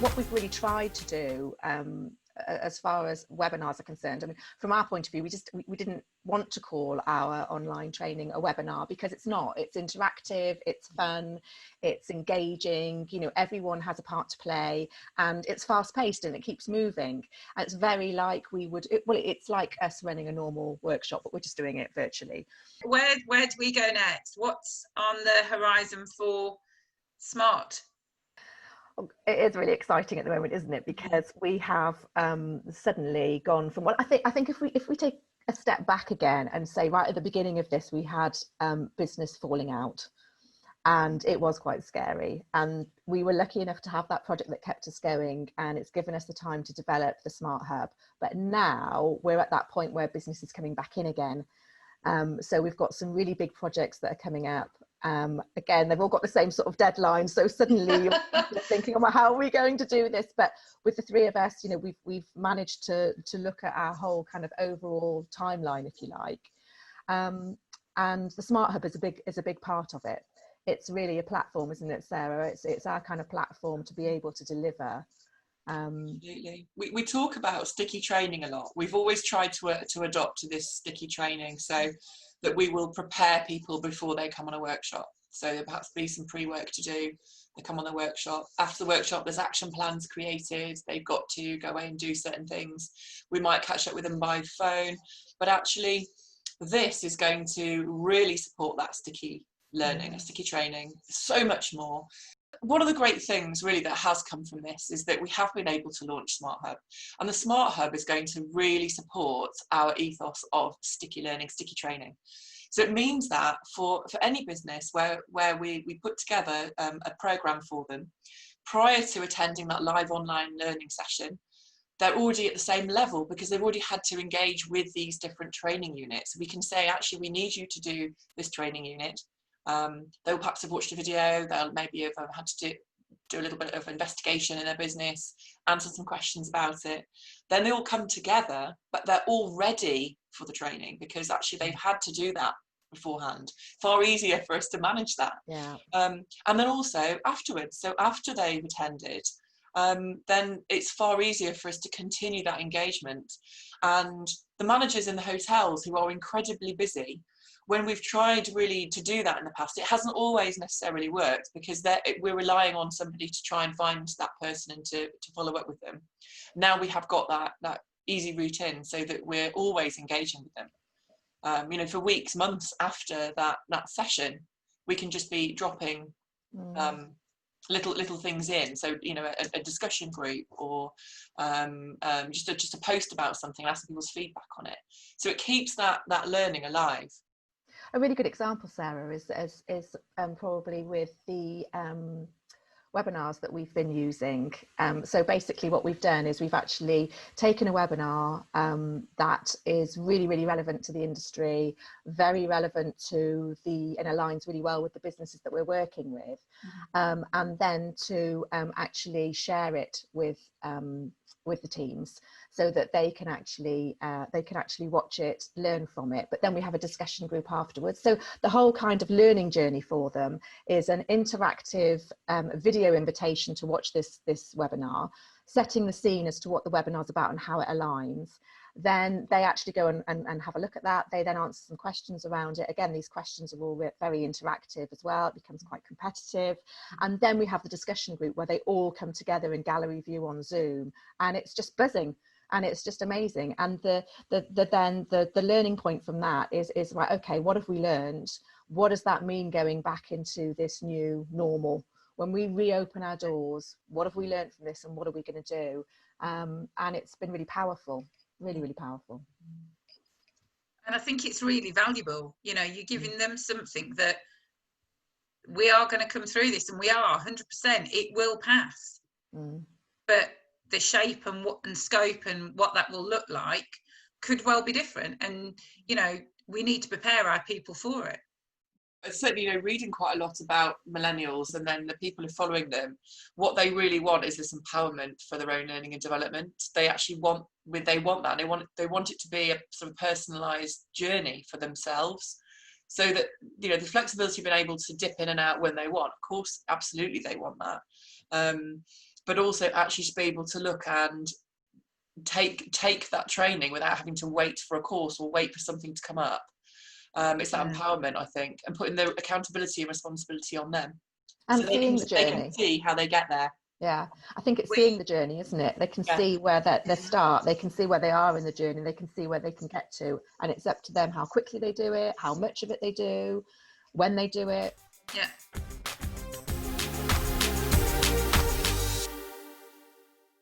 what we've really tried to do as far as webinars are concerned, I mean, from our point of view, we didn't want to call our online training a webinar, because it's not. It's interactive, it's fun, it's engaging, you know, everyone has a part to play, and it's fast paced and it keeps moving. And it's very like it's like us running a normal workshop, but we're just doing it virtually. Where do we go next? What's on the horizon for Smart? It is really exciting at the moment, isn't it? Because we have suddenly gone from, well, I think if we take a step back again and say, right at the beginning of this, we had business falling out, and it was quite scary. And we were lucky enough to have that project that kept us going, and it's given us the time to develop the Smart Hub. But now we're at that point where business is coming back in again. So we've got some really big projects that are coming up. Again, they've all got the same sort of deadline, so suddenly you're thinking, oh, well, how are we going to do this? But with the three of us, you know, we've managed to look at our whole kind of overall timeline, if you like. And the Smart Hub is a big part of it. It's really a platform, isn't it, Sarah? It's our kind of platform to be able to deliver. Absolutely. We talk about sticky training a lot. We've always tried to adopt to this sticky training, so that we will prepare people before they come on a workshop. So there perhaps be some pre-work to do. They come on the workshop. After the workshop, there's action plans created. They've got to go away and do certain things. We might catch up with them by phone, but actually this is going to really support that sticky learning, sticky training, so much more. One of the great things really that has come from this is that we have been able to launch Smart Hub, and the Smart Hub is going to really support our ethos of sticky learning, sticky training. So it means that for any business where we put together a program for them, prior to attending that live online learning session, they're already at the same level because they've already had to engage with these different training units. We can say, actually, we need you to do this training unit. They'll perhaps have watched a video, they'll maybe have had to do a little bit of investigation in their business, answer some questions about it. Then they all come together, but they're all ready for the training because actually they've had to do that beforehand. Far easier for us to manage that. Yeah. And then also afterwards, so after they've attended, then it's far easier for us to continue that engagement. And the managers in the hotels who are incredibly busy, when we've tried really to do that in the past, it hasn't always necessarily worked because we're relying on somebody to try and find that person and to follow up with them. Now we have got that easy route in so that we're always engaging with them. You know, for weeks, months after that session, we can just be dropping little things in. So, you know, a discussion group or just a post about something, asking people's feedback on it. So it keeps that learning alive. A really good example, Sarah, is probably with the webinars that we've been using. So basically what we've done is we've actually taken a webinar that is really, really relevant to the industry, very relevant to and aligns really well with the businesses that we're working with, and then to actually share it with the teams so that they can actually watch it, learn from it. But then we have a discussion group afterwards. So the whole kind of learning journey for them is an interactive video invitation to watch this webinar, setting the scene as to what the webinar is about and how it aligns. Then they actually go and have a look at that. They then answer some questions around it. Again, these questions are all very interactive as well. It becomes quite competitive. And then we have the discussion group where they all come together in gallery view on Zoom, and it's just buzzing. And it's just amazing. And the learning point from that is right, okay, what have we learned? What does that mean going back into this new normal? When we reopen our doors, what have we learned from this and what are we going to do? And it's been really powerful, really, really powerful. And I think it's really valuable. You know, you're giving them something that we are going to come through this, and we are 100%, it will pass. But the shape and scope and what that will look like could well be different. And, you know, we need to prepare our people for it. Certainly, you know, reading quite a lot about millennials and then the people who are following them, what they really want is this empowerment for their own learning and development. They actually want that. They want it to be a sort of personalised journey for themselves. So that, you know, the flexibility of being able to dip in and out when they want, of course, absolutely they want that. but also actually to be able to look and take that training without having to wait for a course or wait for something to come up. It's that empowerment, I think, and putting the accountability and responsibility on them, and so seeing the journey. they can see how they get there. Yeah, I think it's seeing the journey, isn't it? They can see where they start, they can see where they are in the journey, they can see where they can get to, and it's up to them how quickly they do it, how much of it they do, when they do it. Yeah.